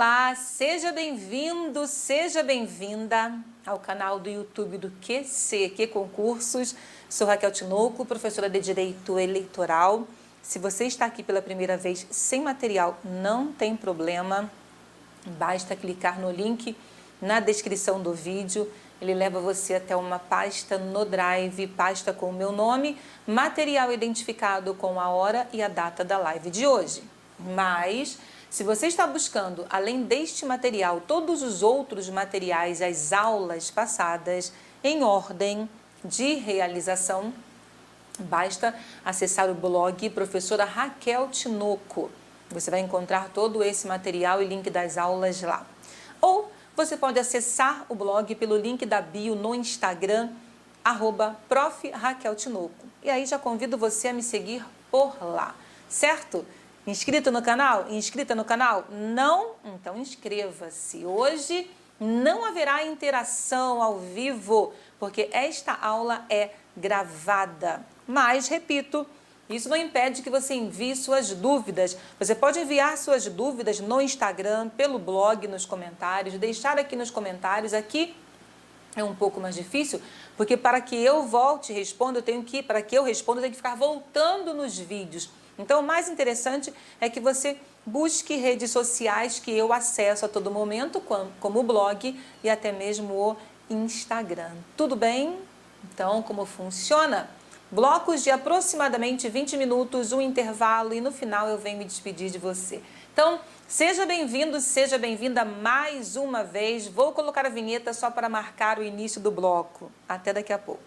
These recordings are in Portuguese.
Olá, seja bem-vindo, seja bem-vinda ao canal do YouTube do QC Concursos. Sou Raquel Tinoco, professora de Direito Eleitoral. Se você está aqui pela primeira vez sem material, não tem problema. Basta clicar no link na descrição do vídeo. Ele leva você até uma pasta no Drive, pasta com o meu nome, material identificado com a hora e a data da live de hoje. Mas, se você está buscando, além deste material, todos os outros materiais, as aulas passadas, em ordem de realização, basta acessar o blog Professora Raquel Tinoco. Você vai encontrar todo esse material e link das aulas lá. Ou você pode acessar o blog pelo link da bio no Instagram, @Prof. Raquel Tinoco. E aí já convido você a me seguir por lá, certo? Inscrito no canal? Inscrita no canal? Não? Então inscreva-se. Hoje não haverá interação ao vivo, porque esta aula é gravada. Mas, repito, isso não impede que você envie suas dúvidas. Você pode enviar suas dúvidas no Instagram, pelo blog, nos comentários, deixar aqui nos comentários. Aqui é um pouco mais difícil, porque para que eu volte e responda, para que eu responda, eu tenho que ficar voltando nos vídeos. Então, o mais interessante é que você busque redes sociais que eu acesso a todo momento, como o blog e até mesmo o Instagram. Tudo bem? Então, como funciona? Blocos de aproximadamente 20 minutos, um intervalo e no final eu venho me despedir de você. Então, seja bem-vindo, seja bem-vinda mais uma vez. Vou colocar a vinheta só para marcar o início do bloco. Até daqui a pouco.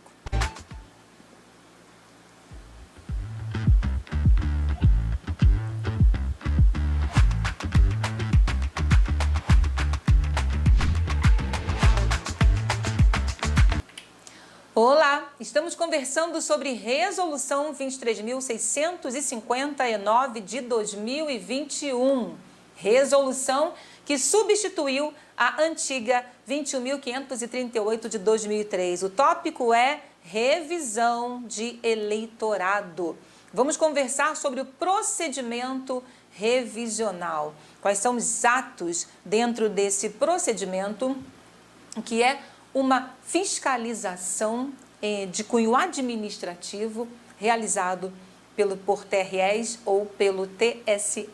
Olá, estamos conversando sobre Resolução 23.659 de 2021. Resolução que substituiu a antiga 21.538 de 2003. O tópico é revisão de eleitorado. Vamos conversar sobre o procedimento revisional. Quais são os atos dentro desse procedimento, que é uma fiscalização de cunho administrativo realizado por TREs ou pelo TSE,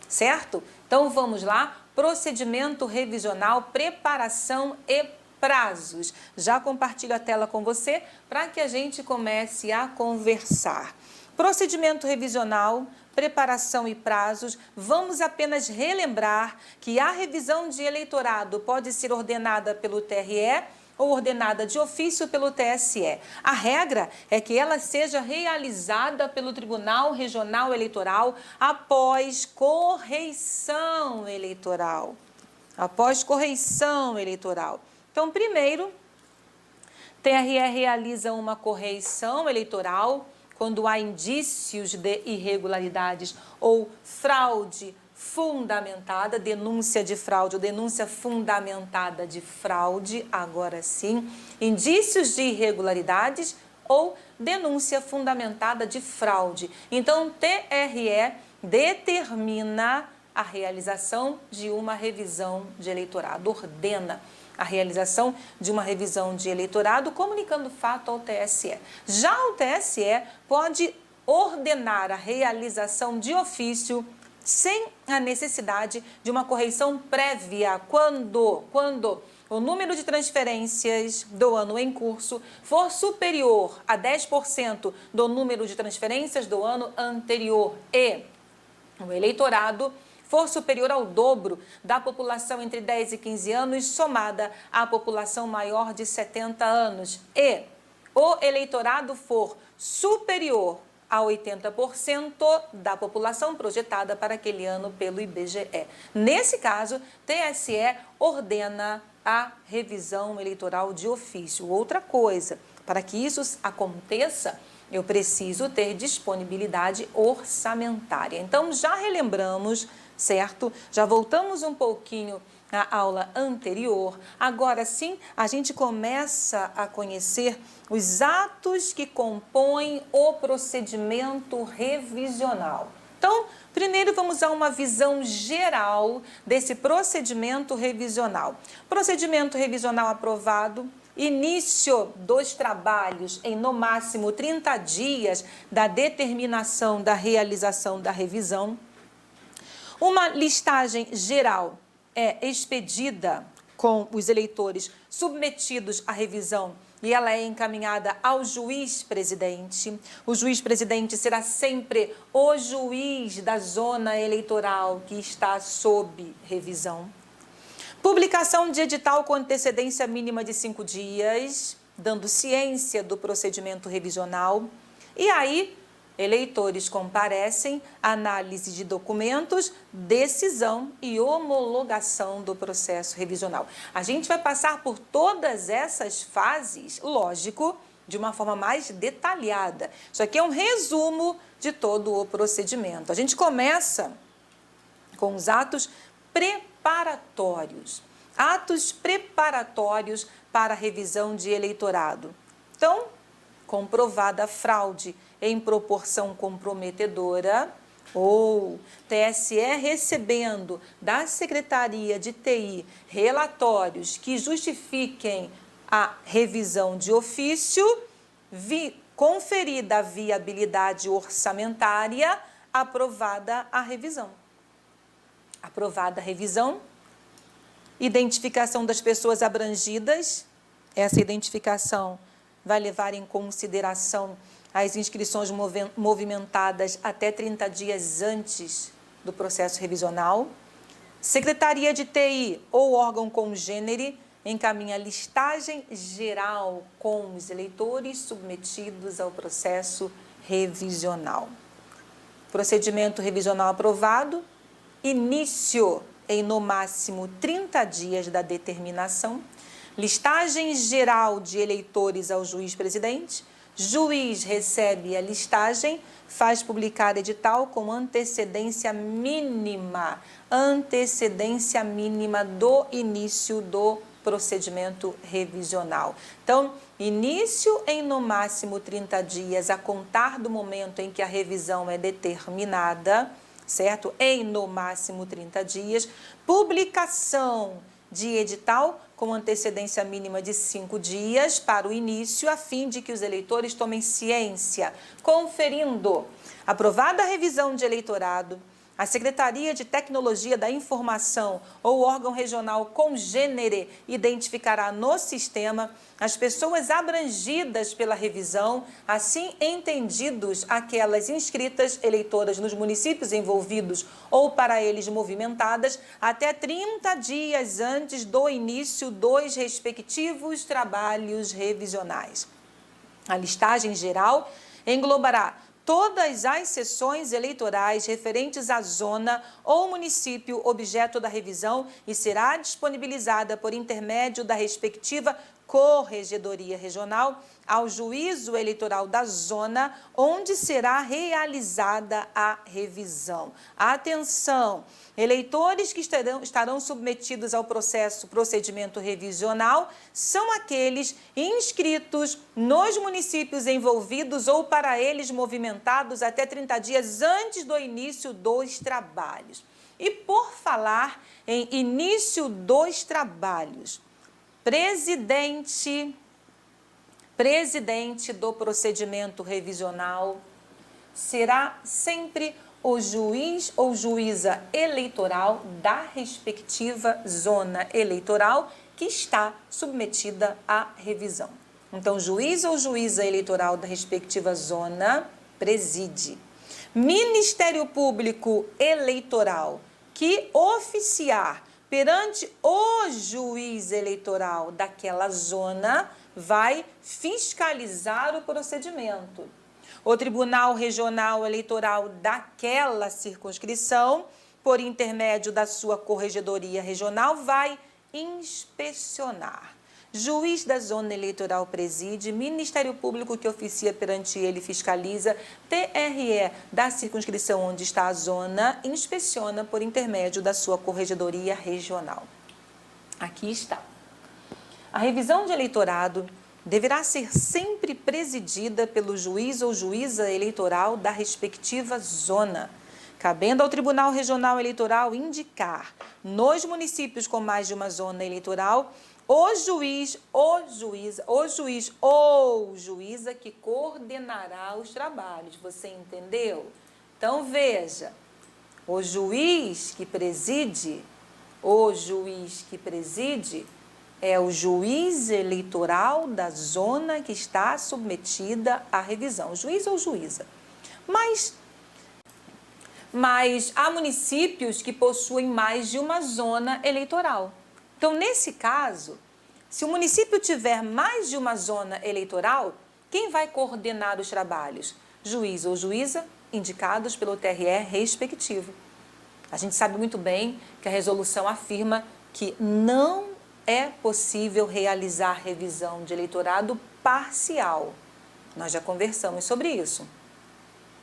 certo? Então vamos lá, procedimento revisional, preparação e prazos. Já compartilho a tela com você para que a gente comece a conversar. Procedimento revisional, preparação e prazos, vamos apenas relembrar que a revisão de eleitorado pode ser ordenada pelo TRE ou ordenada de ofício pelo TSE. A regra é que ela seja realizada pelo Tribunal Regional Eleitoral após correição eleitoral. Após correição eleitoral. Então, primeiro, TRE realiza uma correição eleitoral quando há indícios de irregularidades ou fraude fundamentada, denúncia de fraude ou denúncia fundamentada de fraude, agora sim, indícios de irregularidades ou denúncia fundamentada de fraude. Então, TRE determina a realização de uma revisão de eleitorado, ordena a realização de uma revisão de eleitorado, comunicando o fato ao TSE. Já o TSE pode ordenar a realização de ofício sem a necessidade de uma correição prévia, quando o número de transferências do ano em curso for superior a 10% do número de transferências do ano anterior e o eleitorado for superior ao dobro da população entre 10 e 15 anos, somada à população maior de 70 anos, e o eleitorado for superior a 80% da população projetada para aquele ano pelo IBGE. Nesse caso, TSE ordena a revisão eleitoral de ofício. Outra coisa, para que isso aconteça, eu preciso ter disponibilidade orçamentária. Então, já relembramos, certo? Já voltamos um pouquinho à aula anterior. Agora sim, a gente começa a conhecer os atos que compõem o procedimento revisional. Então, primeiro vamos a uma visão geral desse procedimento revisional. Procedimento revisional aprovado, início dos trabalhos em no máximo 30 dias da determinação da realização da revisão. Uma listagem geral é expedida com os eleitores submetidos à revisão e ela é encaminhada ao juiz-presidente. O juiz-presidente será sempre o juiz da zona eleitoral que está sob revisão. Publicação de edital com antecedência mínima de 5 dias, dando ciência do procedimento revisional. E aí, eleitores comparecem, análise de documentos, decisão e homologação do processo revisional. A gente vai passar por todas essas fases, lógico, de uma forma mais detalhada. Isso aqui é um resumo de todo o procedimento. A gente começa com os atos preparatórios. Atos preparatórios para a revisão de eleitorado. Então, comprovada a fraude em proporção comprometedora, ou TSE recebendo da Secretaria de TI relatórios que justifiquem a revisão de ofício, conferida a viabilidade orçamentária, aprovada a revisão. Aprovada a revisão, identificação das pessoas abrangidas, essa identificação vai levar em consideração as inscrições movimentadas até 30 dias antes do processo revisional. Secretaria de TI ou órgão congênere encaminha listagem geral com os eleitores submetidos ao processo revisional. Procedimento revisional aprovado, início em no máximo 30 dias da determinação, listagem geral de eleitores ao juiz-presidente, juiz recebe a listagem, faz publicar edital com antecedência mínima do início do procedimento revisional. Então, início em no máximo 30 dias a contar do momento em que a revisão é determinada, certo? Em no máximo 30 dias, publicação de edital com antecedência mínima de 5 dias para o início, a fim de que os eleitores tomem ciência, conferindo. Aprovada a revisão de eleitorado, a Secretaria de Tecnologia da Informação ou órgão regional congênere identificará no sistema as pessoas abrangidas pela revisão, assim entendidos aquelas inscritas eleitoras nos municípios envolvidos ou para eles movimentadas, até 30 dias antes do início dos respectivos trabalhos revisionais. A listagem geral englobará todas as sessões eleitorais referentes à zona ou município objeto da revisão e será disponibilizada por intermédio da respectiva Corregedoria Regional ao juízo eleitoral da zona onde será realizada a revisão. Atenção! Eleitores que estarão submetidos ao procedimento revisional são aqueles inscritos nos municípios envolvidos ou para eles movimentados até 30 dias antes do início dos trabalhos. E por falar em início dos trabalhos, presidente do procedimento revisional será sempre o juiz ou juíza eleitoral da respectiva zona eleitoral que está submetida à revisão. Então, juiz ou juíza eleitoral da respectiva zona preside. Ministério Público Eleitoral que oficiar perante o juiz eleitoral daquela zona vai fiscalizar o procedimento. O Tribunal Regional Eleitoral daquela circunscrição, por intermédio da sua Corregedoria Regional, vai inspecionar. Juiz da zona eleitoral preside, Ministério Público que oficia perante ele fiscaliza, TRE da circunscrição onde está a zona, inspeciona por intermédio da sua Corregedoria Regional. Aqui está. A revisão de eleitorado deverá ser sempre presidida pelo juiz ou juíza eleitoral da respectiva zona, cabendo ao Tribunal Regional Eleitoral indicar, nos municípios com mais de uma zona eleitoral, o juiz ou juíza que coordenará os trabalhos. Você entendeu? Então, veja, o juiz que preside é o juiz eleitoral da zona que está submetida à revisão, juiz ou juíza. Mas há municípios que possuem mais de uma zona eleitoral. Então, nesse caso, se o município tiver mais de uma zona eleitoral, quem vai coordenar os trabalhos? Juiz ou juíza, indicados pelo TRE respectivo. A gente sabe muito bem que a resolução afirma que não é possível realizar revisão de eleitorado parcial. Nós já conversamos sobre isso.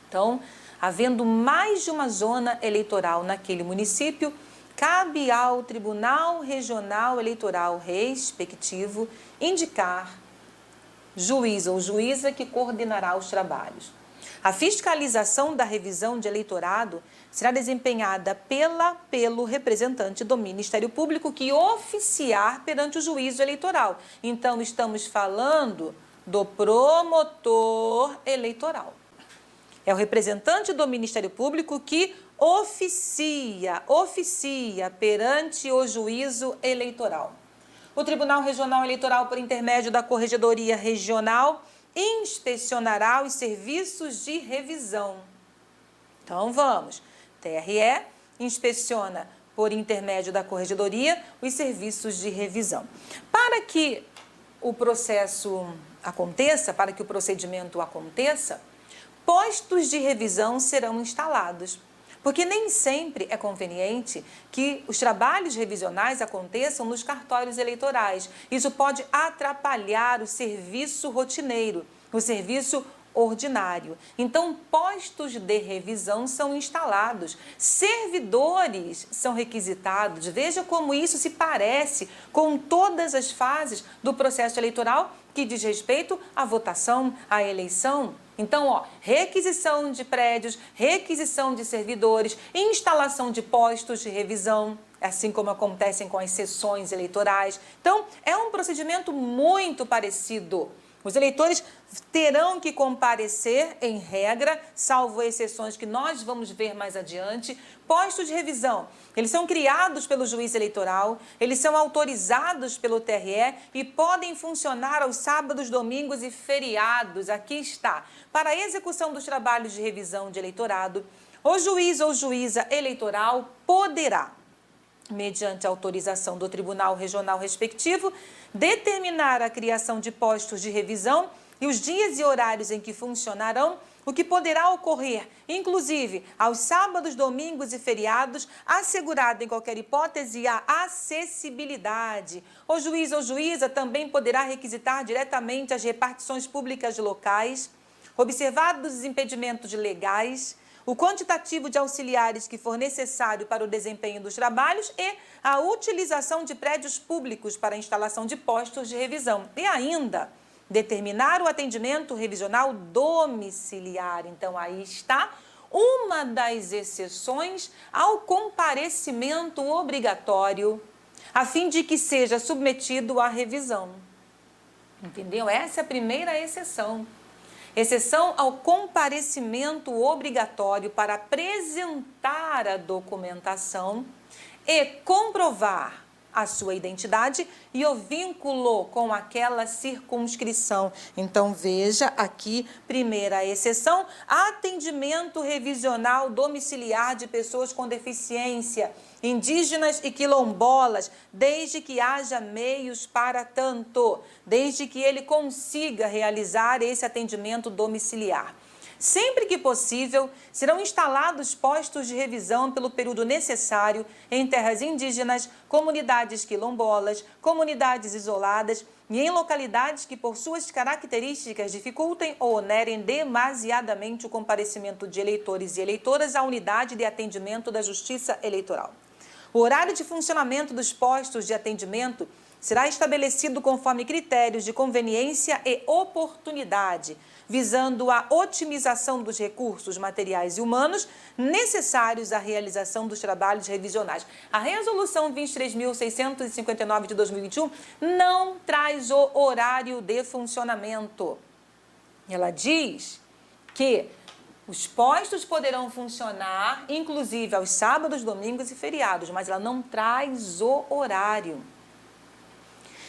Então, havendo mais de uma zona eleitoral naquele município, cabe ao Tribunal Regional Eleitoral respectivo indicar juiz ou juíza que coordenará os trabalhos. A fiscalização da revisão de eleitorado será desempenhada pelo representante do Ministério Público que oficiar perante o juízo eleitoral. Então, estamos falando do promotor eleitoral. É o representante do Ministério Público que oficia perante o juízo eleitoral. O Tribunal Regional Eleitoral, por intermédio da Corregedoria Regional, inspecionará os serviços de revisão. Então, vamos. TRE inspeciona, por intermédio da Corregedoria, os serviços de revisão. Para que o processo aconteça, para que o procedimento aconteça, postos de revisão serão instalados, porque nem sempre é conveniente que os trabalhos revisionais aconteçam nos cartórios eleitorais. Isso pode atrapalhar o serviço rotineiro, o serviço ordinário. Então, postos de revisão são instalados, servidores são requisitados. Veja como isso se parece com todas as fases do processo eleitoral que diz respeito à votação, à eleição. Então, requisição de prédios, requisição de servidores, instalação de postos de revisão, assim como acontecem com as sessões eleitorais. Então, é um procedimento muito parecido. Os eleitores terão que comparecer, em regra, salvo exceções que nós vamos ver mais adiante. Postos de revisão, eles são criados pelo juiz eleitoral, eles são autorizados pelo TRE e podem funcionar aos sábados, domingos e feriados. Aqui está. Para a execução dos trabalhos de revisão de eleitorado, o juiz ou juíza eleitoral poderá, mediante autorização do Tribunal Regional respectivo, determinar a criação de postos de revisão e os dias e horários em que funcionarão, o que poderá ocorrer, inclusive, aos sábados, domingos e feriados, assegurado em qualquer hipótese a acessibilidade. O juiz ou juíza também poderá requisitar diretamente as repartições públicas locais, observados os impedimentos legais, o quantitativo de auxiliares que for necessário para o desempenho dos trabalhos e a utilização de prédios públicos para a instalação de postos de revisão. E ainda, determinar o atendimento revisional domiciliar. Então, aí está uma das exceções ao comparecimento obrigatório, a fim de que seja submetido à revisão. Entendeu? Essa é a primeira exceção. Exceção ao comparecimento obrigatório para apresentar a documentação e comprovar a sua identidade e o vínculo com aquela circunscrição. Então, veja aqui, primeira exceção, atendimento revisional domiciliar de pessoas com deficiência, indígenas e quilombolas, desde que haja meios para tanto, desde que ele consiga realizar esse atendimento domiciliar. Sempre que possível, serão instalados postos de revisão pelo período necessário em terras indígenas, comunidades quilombolas, comunidades isoladas e em localidades que, por suas características, dificultem ou onerem demasiadamente o comparecimento de eleitores e eleitoras à unidade de atendimento da Justiça Eleitoral. O horário de funcionamento dos postos de atendimento será estabelecido conforme critérios de conveniência e oportunidade, visando a otimização dos recursos materiais e humanos necessários à realização dos trabalhos revisionais. A Resolução 23.659 de 2021 não traz o horário de funcionamento. Ela diz que os postos poderão funcionar, inclusive aos sábados, domingos e feriados, mas ela não traz o horário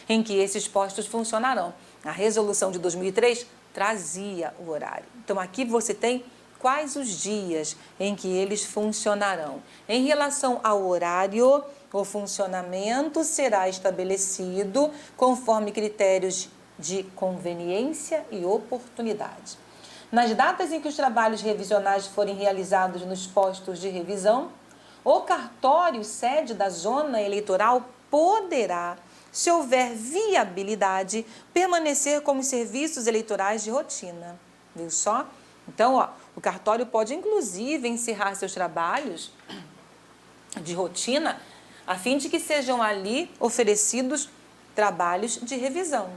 em que esses postos funcionarão. A resolução de 2003 trazia o horário. Então, aqui você tem quais os dias em que eles funcionarão. Em relação ao horário, o funcionamento será estabelecido conforme critérios de conveniência e oportunidade. Nas datas em que os trabalhos revisionais forem realizados nos postos de revisão, o cartório sede da zona eleitoral poderá, se houver viabilidade, permanecer como serviços eleitorais de rotina. Viu só? Então, o cartório pode, inclusive, encerrar seus trabalhos de rotina, a fim de que sejam ali oferecidos trabalhos de revisão.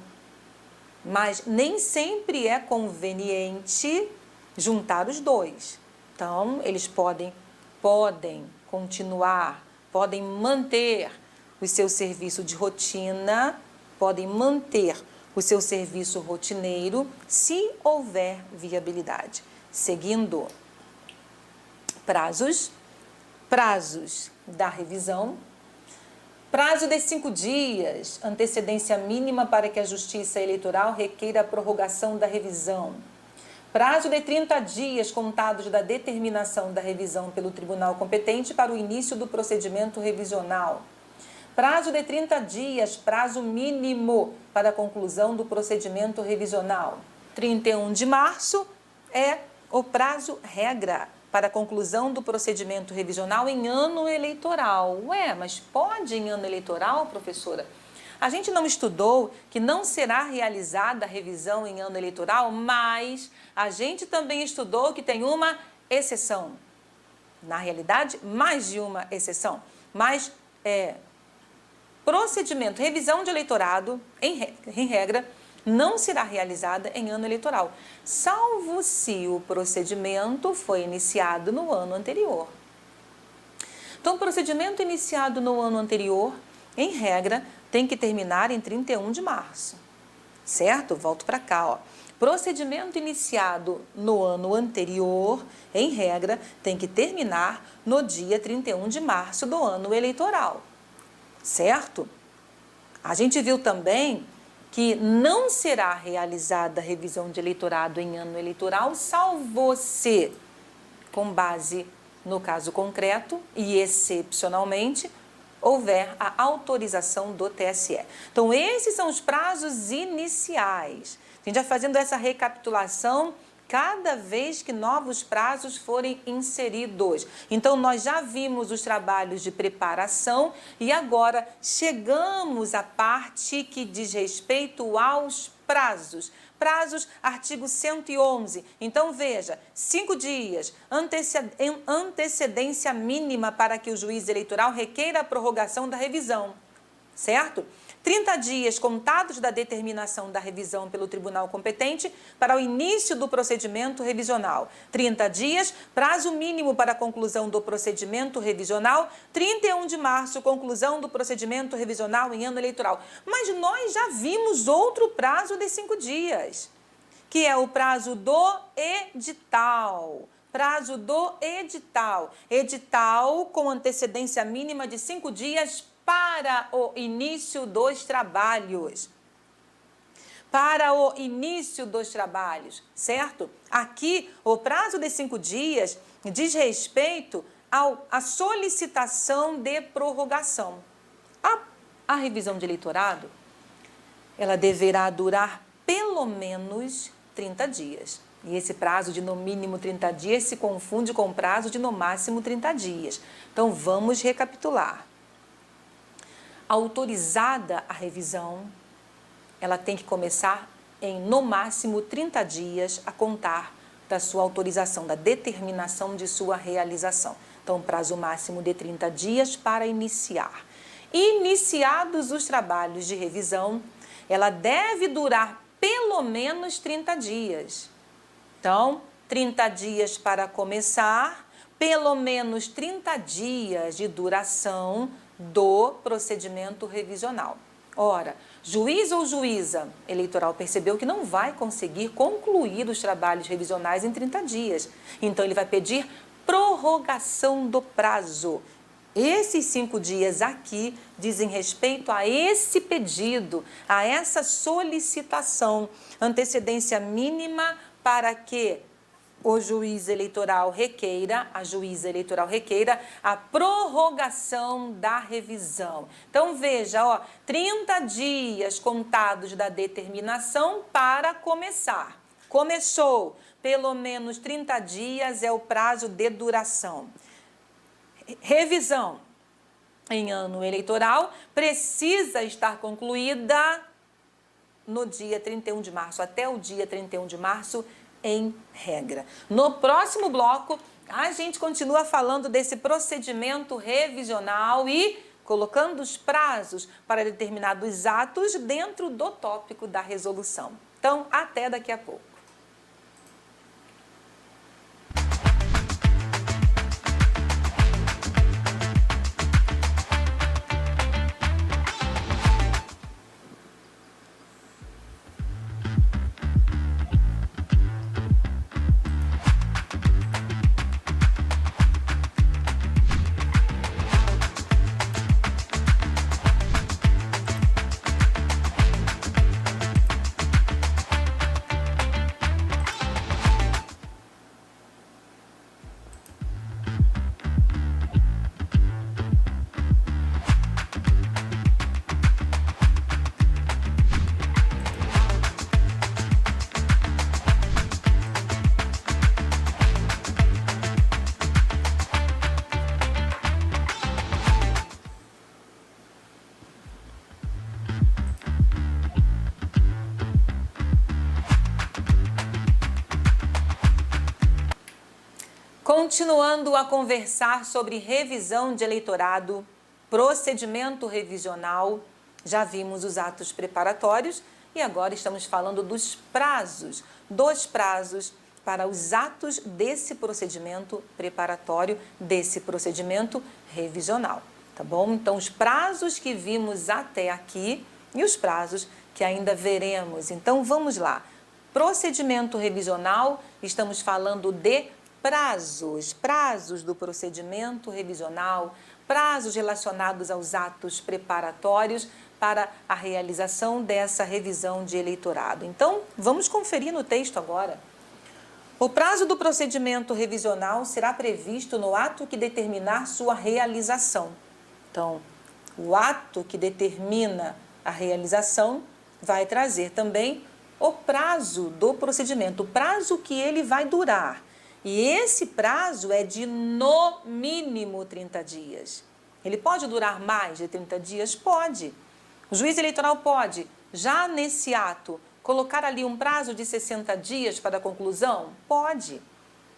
Mas nem sempre é conveniente juntar os dois. Então, eles podem continuar, podem manter o seu serviço de rotina, podem manter o seu serviço rotineiro, se houver viabilidade. Seguindo prazos da revisão. Prazo de 5 dias, antecedência mínima para que a Justiça Eleitoral requeira a prorrogação da revisão. Prazo de 30 dias contados da determinação da revisão pelo tribunal competente para o início do procedimento revisional. Prazo de 30 dias, prazo mínimo para a conclusão do procedimento revisional. 31 de março é o prazo regra para a conclusão do procedimento revisional em ano eleitoral. Ué, mas pode em ano eleitoral, professora? A gente não estudou que não será realizada a revisão em ano eleitoral, mas a gente também estudou que tem uma exceção. Na realidade, mais de uma exceção. Mas procedimento, revisão de eleitorado, em regra, não será realizada em ano eleitoral, salvo se o procedimento foi iniciado no ano anterior. Então, o procedimento iniciado no ano anterior, em regra, tem que terminar em 31 de março, certo? Volto para cá, ó. Procedimento iniciado no ano anterior, em regra, tem que terminar no dia 31 de março do ano eleitoral, certo? A gente viu também que não será realizada a revisão de eleitorado em ano eleitoral, salvo se, com base no caso concreto e excepcionalmente, houver a autorização do TSE. Então, esses são os prazos iniciais. A gente vai fazendo essa recapitulação cada vez que novos prazos forem inseridos. Então, nós já vimos os trabalhos de preparação e agora chegamos à parte que diz respeito aos prazos. Prazos, artigo 111. Então, veja, 5 dias, antecedência mínima para que o juiz eleitoral requeira a prorrogação da revisão, certo? 30 dias contados da determinação da revisão pelo tribunal competente para o início do procedimento revisional. 30 dias, prazo mínimo para a conclusão do procedimento revisional. 31 de março, conclusão do procedimento revisional em ano eleitoral. Mas nós já vimos outro prazo de 5 dias, que é o prazo do edital. Prazo do edital. Edital com antecedência mínima de 5 dias para o início dos trabalhos. Para o início dos trabalhos, certo? Aqui, o prazo de 5 dias diz respeito à solicitação de prorrogação. A revisão de eleitorado, ela deverá durar pelo menos 30 dias. E esse prazo de no mínimo 30 dias se confunde com o prazo de no máximo 30 dias. Então, vamos recapitular. Autorizada a revisão, ela tem que começar em, no máximo, 30 dias a contar da sua autorização, da determinação de sua realização. Então, prazo máximo de 30 dias para iniciar. Iniciados os trabalhos de revisão, ela deve durar pelo menos 30 dias. Então, 30 dias para começar, pelo menos 30 dias de duração do procedimento revisional. Ora, juiz ou juíza eleitoral percebeu que não vai conseguir concluir os trabalhos revisionais em 30 dias. Então, ele vai pedir prorrogação do prazo. Esses 5 dias aqui dizem respeito a esse pedido, a essa solicitação, antecedência mínima para que o juiz eleitoral requeira, a juíza eleitoral requeira a prorrogação da revisão. Então, veja, ó, 30 dias contados da determinação para começar. Começou, pelo menos 30 dias é o prazo de duração. Revisão em ano eleitoral precisa estar concluída no dia 31 de março, até o dia 31 de março, em regra. No próximo bloco, a gente continua falando desse procedimento revisional e colocando os prazos para determinados atos dentro do tópico da resolução. Então, até daqui a pouco. Continuando a conversar sobre revisão de eleitorado, procedimento revisional, já vimos os atos preparatórios e agora estamos falando dos prazos para os atos desse procedimento preparatório, desse procedimento revisional, tá bom? Então, os prazos que vimos até aqui e os prazos que ainda veremos. Então, vamos lá. Procedimento revisional, estamos falando de prazos do procedimento revisional, prazos relacionados aos atos preparatórios para a realização dessa revisão de eleitorado. Então, vamos conferir no texto agora. O prazo do procedimento revisional será previsto no ato que determinar sua realização. Então, o ato que determina a realização vai trazer também o prazo do procedimento, o prazo que ele vai durar. E esse prazo é de no mínimo 30 dias. Ele pode durar mais de 30 dias? Pode. O juiz eleitoral pode, já nesse ato, colocar ali um prazo de 60 dias para a conclusão? Pode.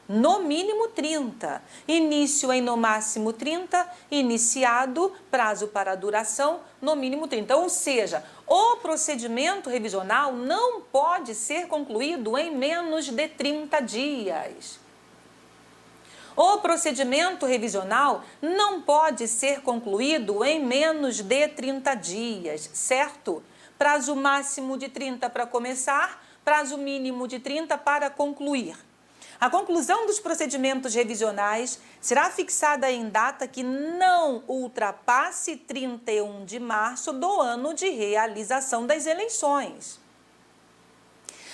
No mínimo 30. Início em no máximo 30, iniciado, prazo para a duração, no mínimo 30. Ou seja, o procedimento revisional não pode ser concluído em menos de 30 dias. O procedimento revisional não pode ser concluído em menos de 30 dias, certo? Prazo máximo de 30 para começar, prazo mínimo de 30 para concluir. A conclusão dos procedimentos revisionais será fixada em data que não ultrapasse 31 de março do ano de realização das eleições.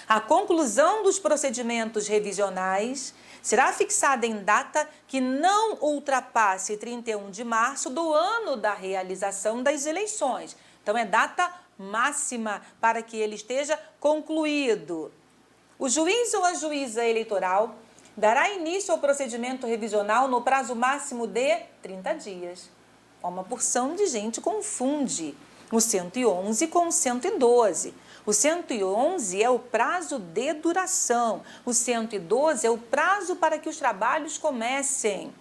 A conclusão dos procedimentos revisionais será fixada em data que não ultrapasse 31 de março do ano da realização das eleições. Então, é data máxima para que ele esteja concluído. O juiz ou a juíza eleitoral dará início ao procedimento revisional no prazo máximo de 30 dias. Uma porção de gente confunde o 111 com o 112. O 111 é o prazo de duração, o 112 é o prazo para que os trabalhos comecem.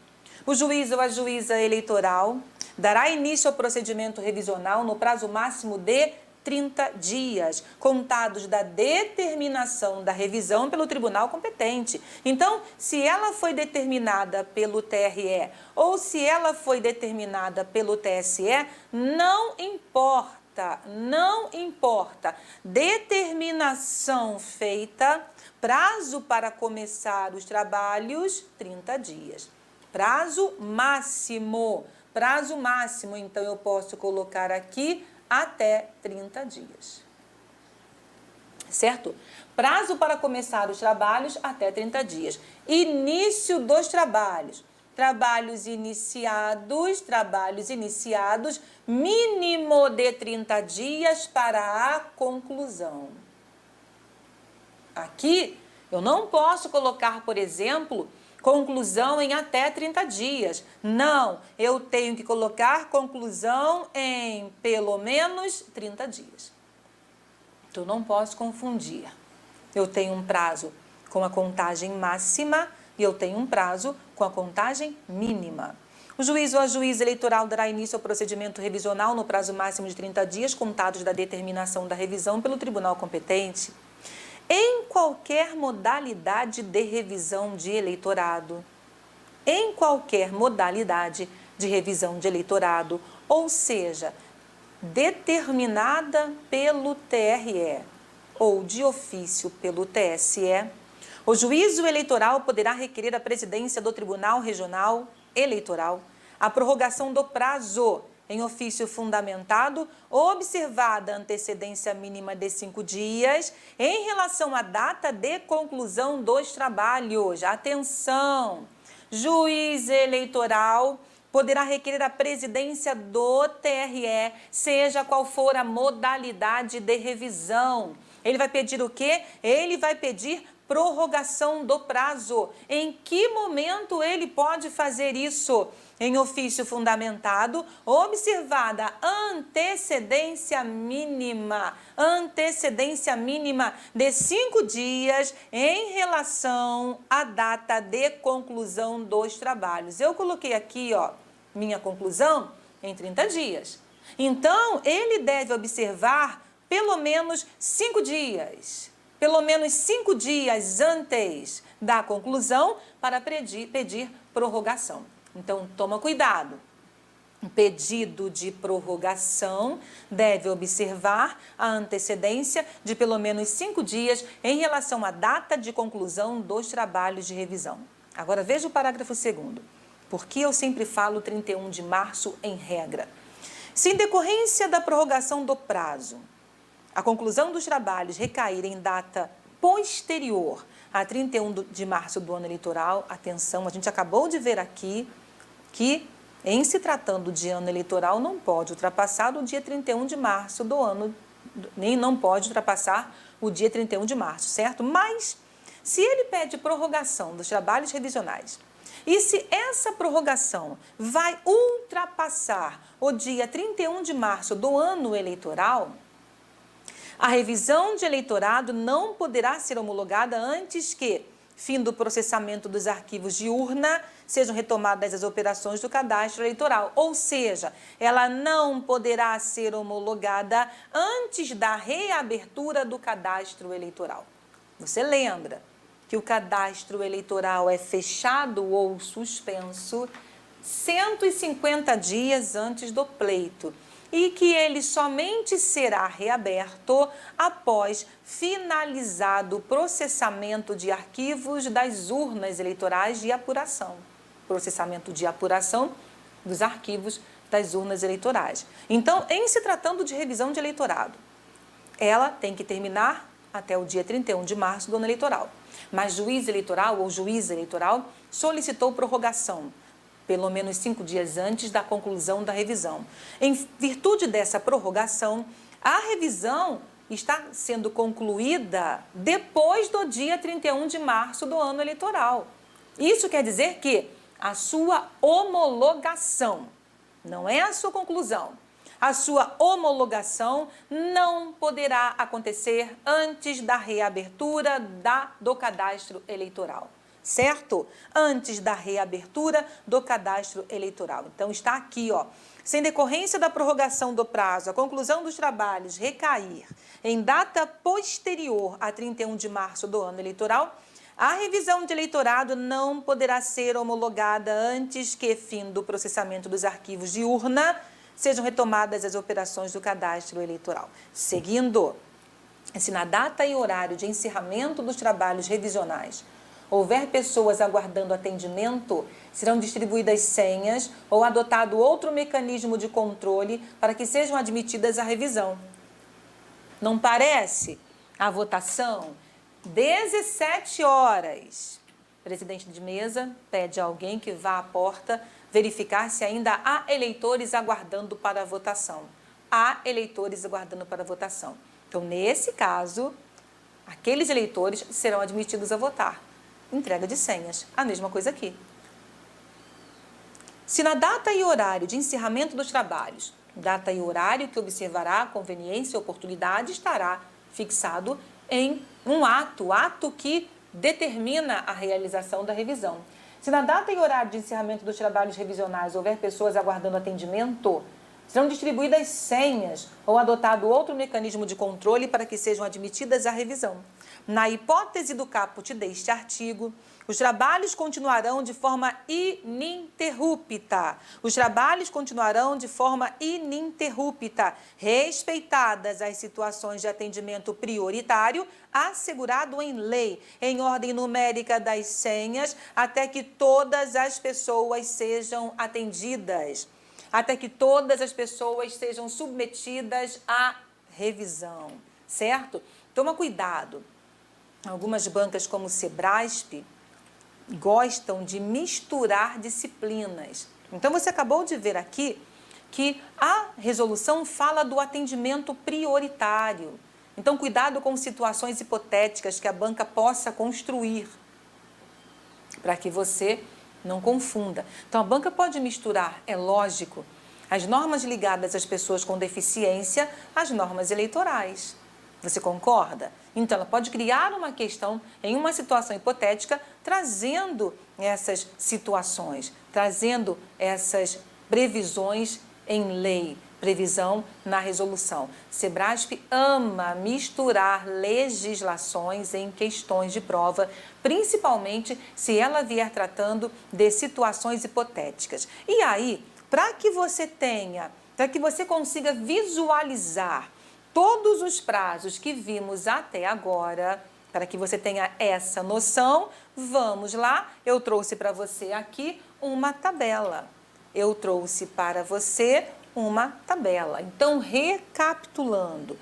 O juiz ou a juíza eleitoral dará início ao procedimento revisional no prazo máximo de 30 dias, contados da determinação da revisão pelo tribunal competente. Então, se ela foi determinada pelo TRE ou se ela foi determinada pelo TSE, não importa, não importa. Determinação feita, prazo para começar os trabalhos, 30 dias. Prazo máximo, então eu posso colocar aqui até 30 dias, certo? Prazo para começar os trabalhos, até 30 dias. Início dos trabalhos. Trabalhos iniciados, mínimo de 30 dias para a conclusão. Aqui, eu não posso colocar, por exemplo, conclusão em até 30 dias. Não, eu tenho que colocar conclusão em pelo menos 30 dias. Então, não posso confundir. Eu tenho um prazo com a contagem máxima e eu tenho um prazo com a contagem mínima. O juiz ou a juíza eleitoral dará início ao procedimento revisional no prazo máximo de 30 dias, contados da determinação da revisão pelo tribunal competente, em qualquer modalidade de revisão de eleitorado. Em qualquer modalidade de revisão de eleitorado, ou seja, determinada pelo TRE ou de ofício pelo TSE, o juízo eleitoral poderá requerer à presidência do Tribunal Regional Eleitoral a prorrogação do prazo em ofício fundamentado, observada a antecedência mínima de 5 dias, em relação à data de conclusão dos trabalhos. Atenção! Juiz eleitoral poderá requerer a presidência do TRE, seja qual for a modalidade de revisão. Ele vai pedir o quê? Ele vai pedir prorrogação do prazo. Em que momento ele pode fazer isso? Em ofício fundamentado, observada antecedência mínima de 5 dias em relação à data de conclusão dos trabalhos. Eu coloquei aqui, ó, minha conclusão em 30 dias. Então, ele deve observar pelo menos 5 dias. Pelo menos 5 dias antes da conclusão para pedir prorrogação. Então, toma cuidado. Um pedido de prorrogação deve observar a antecedência de pelo menos 5 dias em relação à data de conclusão dos trabalhos de revisão. Agora, veja o parágrafo 2º. Por que eu sempre falo 31 de março em regra? Se em decorrência da prorrogação do prazo, a conclusão dos trabalhos recair em data posterior a 31 de março do ano eleitoral, atenção, a gente acabou de ver aqui que, em se tratando de ano eleitoral, não pode ultrapassar o dia 31 de março do ano, nem não pode ultrapassar o dia 31 de março, certo? Mas, se ele pede prorrogação dos trabalhos revisionais, e se essa prorrogação vai ultrapassar o dia 31 de março do ano eleitoral, a revisão de eleitorado não poderá ser homologada antes que, fim do processamento dos arquivos de urna, sejam retomadas as operações do cadastro eleitoral. Ou seja, ela não poderá ser homologada antes da reabertura do cadastro eleitoral. Você lembra que o cadastro eleitoral é fechado ou suspenso 150 dias antes do pleito e que ele somente será reaberto após finalizado o processamento de arquivos das urnas eleitorais de apuração. Processamento de apuração dos arquivos das urnas eleitorais. Então, em se tratando de revisão de eleitorado, ela tem que terminar até o dia 31 de março do ano eleitoral. Mas juiz eleitoral ou juíza eleitoral solicitou prorrogação pelo menos 5 dias antes da conclusão da revisão. Em virtude dessa prorrogação, a revisão está sendo concluída depois do dia 31 de março do ano eleitoral. Isso quer dizer que a sua homologação, não é a sua conclusão, a sua homologação não poderá acontecer antes da reabertura do cadastro eleitoral. certo? Antes da reabertura do cadastro eleitoral. Então, está aqui, ó. Sem decorrência da prorrogação do prazo, a conclusão dos trabalhos recair em data posterior a 31 de março do ano eleitoral, a revisão de eleitorado não poderá ser homologada antes que, fim do processamento dos arquivos de urna, sejam retomadas as operações do cadastro eleitoral. Seguindo, se na data e horário de encerramento dos trabalhos revisionais houver pessoas aguardando atendimento, serão distribuídas senhas ou adotado outro mecanismo de controle para que sejam admitidas à revisão. Não parece? A votação, 17 horas. Presidente de mesa pede a alguém que vá à porta verificar se ainda há eleitores aguardando para a votação. Há eleitores aguardando para a votação. Então, nesse caso, aqueles eleitores serão admitidos a votar. Entrega de senhas, a mesma coisa aqui. Se na data e horário de encerramento dos trabalhos, data e horário que observará a conveniência e oportunidade, estará fixado em um ato que determina a realização da revisão. Se na data e horário de encerramento dos trabalhos revisionais houver pessoas aguardando atendimento, serão distribuídas senhas ou adotado outro mecanismo de controle para que sejam admitidas à revisão. Na hipótese do caput deste artigo, os trabalhos continuarão de forma ininterrupta. Os trabalhos continuarão de forma ininterrupta, respeitadas as situações de atendimento prioritário assegurado em lei, em ordem numérica das senhas, até que todas as pessoas sejam atendidas, até que todas as pessoas sejam submetidas à revisão, certo? Toma cuidado. Algumas bancas como o Sebrasp gostam de misturar disciplinas. Então, você acabou de ver aqui que a resolução fala do atendimento prioritário. Então, cuidado com situações hipotéticas que a banca possa construir, para que você não confunda. Então, a banca pode misturar, é lógico, as normas ligadas às pessoas com deficiência às normas eleitorais. Você concorda? Então, ela pode criar uma questão em uma situação hipotética, trazendo essas situações, trazendo essas previsões em lei, previsão na resolução. Sebrasp ama misturar legislações em questões de prova, principalmente se ela vier tratando de situações hipotéticas. E aí, para que você consiga visualizar todos os prazos que vimos até agora, para que você tenha essa noção, vamos lá, eu trouxe para você aqui uma tabela. Eu trouxe para você uma tabela. Então, recapitulando,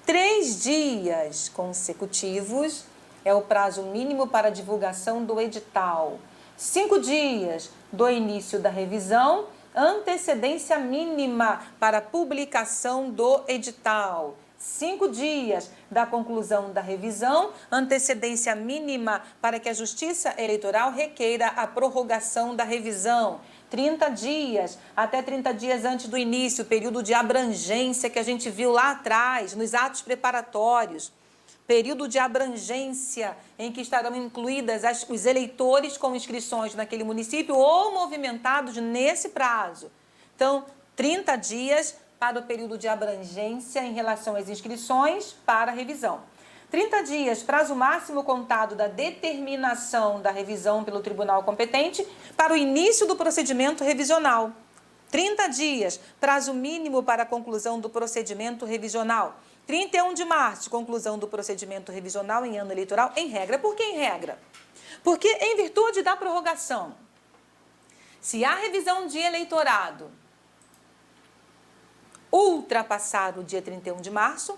3 dias consecutivos é o prazo mínimo para divulgação do edital. 5 dias do início da revisão, antecedência mínima para publicação do edital. 5 dias da conclusão da revisão, antecedência mínima para que a Justiça Eleitoral requeira a prorrogação da revisão. 30 dias, até 30 dias antes do início, período de abrangência que a gente viu lá atrás, nos atos preparatórios. Período de abrangência em que estarão incluídas os eleitores com inscrições naquele município ou movimentados nesse prazo. Então, 30 dias para o período de abrangência em relação às inscrições para a revisão. 30 dias, prazo máximo contado da determinação da revisão pelo tribunal competente para o início do procedimento revisional. 30 dias, prazo mínimo para a conclusão do procedimento revisional. 31 de março, conclusão do procedimento revisional em ano eleitoral, em regra. Por que em regra? Porque, em virtude da prorrogação, se a revisão de eleitorado ultrapassar o dia 31 de março,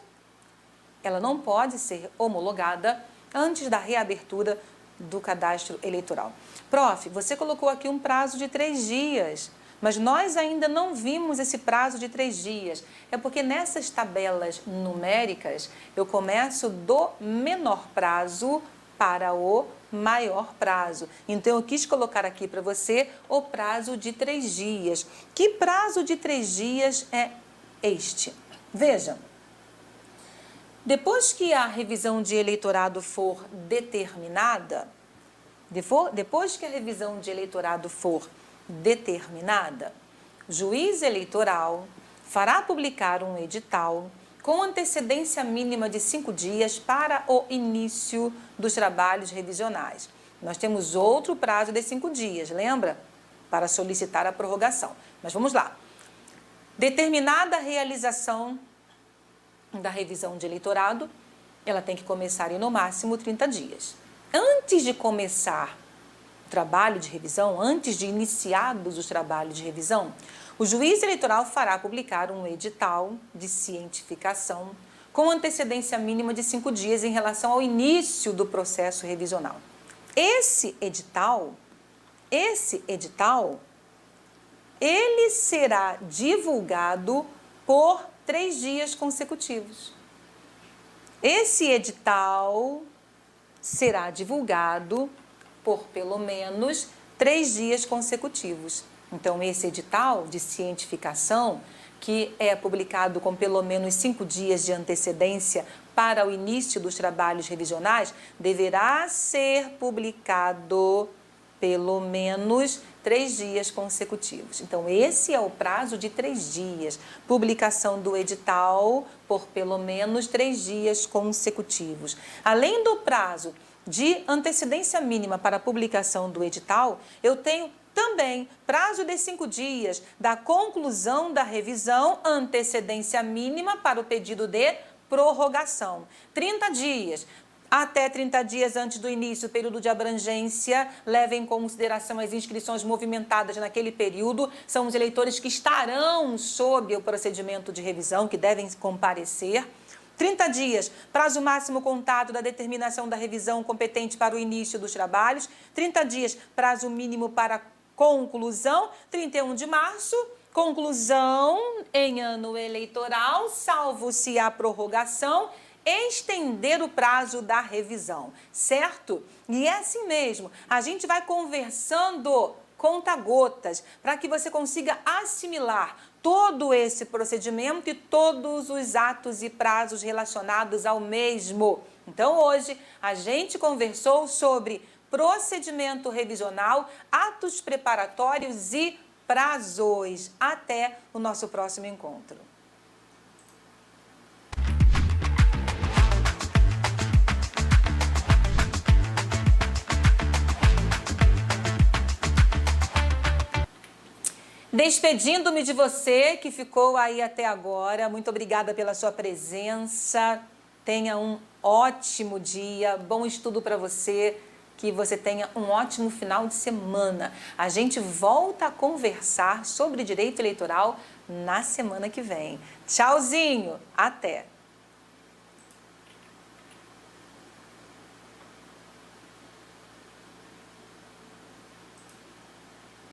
ela não pode ser homologada antes da reabertura do cadastro eleitoral. Prof, você colocou aqui um prazo de 3 dias, mas nós ainda não vimos esse prazo de 3 dias. É porque nessas tabelas numéricas eu começo do menor prazo para o maior prazo. Então, eu quis colocar aqui para você o prazo de 3 dias. Que prazo de 3 dias é este? Vejam, Depois que a revisão de eleitorado for determinada, depois que a revisão de eleitorado for determinada, o juiz eleitoral fará publicar um edital com antecedência mínima de 5 dias para o início dos trabalhos revisionais. Nós temos outro prazo de 5 dias, lembra? Para solicitar a prorrogação. Mas vamos lá. Determinada a realização da revisão de eleitorado, ela tem que começar em no máximo 30 dias. Antes de começar o trabalho de revisão, antes de iniciados os trabalhos de revisão, o juiz eleitoral fará publicar um edital de cientificação com antecedência mínima de 5 dias em relação ao início do processo revisional. Esse edital, ele será divulgado por 3 dias consecutivos. Esse edital será divulgado por pelo menos 3 dias consecutivos. Então, esse edital de cientificação, que é publicado com pelo menos 5 dias de antecedência para o início dos trabalhos revisionais, deverá ser publicado pelo menos 3 dias consecutivos. Então, esse é o prazo de 3 dias. Publicação do edital por pelo menos 3 dias consecutivos. Além do prazo de antecedência mínima para a publicação do edital, eu tenho também prazo de 5 dias da conclusão da revisão, antecedência mínima para o pedido de prorrogação. 30 dias. Até 30 dias antes do início do período de abrangência, leve em consideração as inscrições movimentadas naquele período. São os eleitores que estarão sob o procedimento de revisão, que devem comparecer. 30 dias, prazo máximo contado da determinação da revisão competente para o início dos trabalhos. 30 dias, prazo mínimo para conclusão. 31 de março, conclusão em ano eleitoral, salvo-se a prorrogação, estender o prazo da revisão, certo? E é assim mesmo, a gente vai conversando conta-gotas para que você consiga assimilar todo esse procedimento e todos os atos e prazos relacionados ao mesmo. Então, hoje, a gente conversou sobre procedimento revisional, atos preparatórios e prazos. Até o nosso próximo encontro. Despedindo-me de você que ficou aí até agora, muito obrigada pela sua presença. Tenha um ótimo dia, bom estudo para você, que você tenha um ótimo final de semana. A gente volta a conversar sobre direito eleitoral na semana que vem. Tchauzinho, até!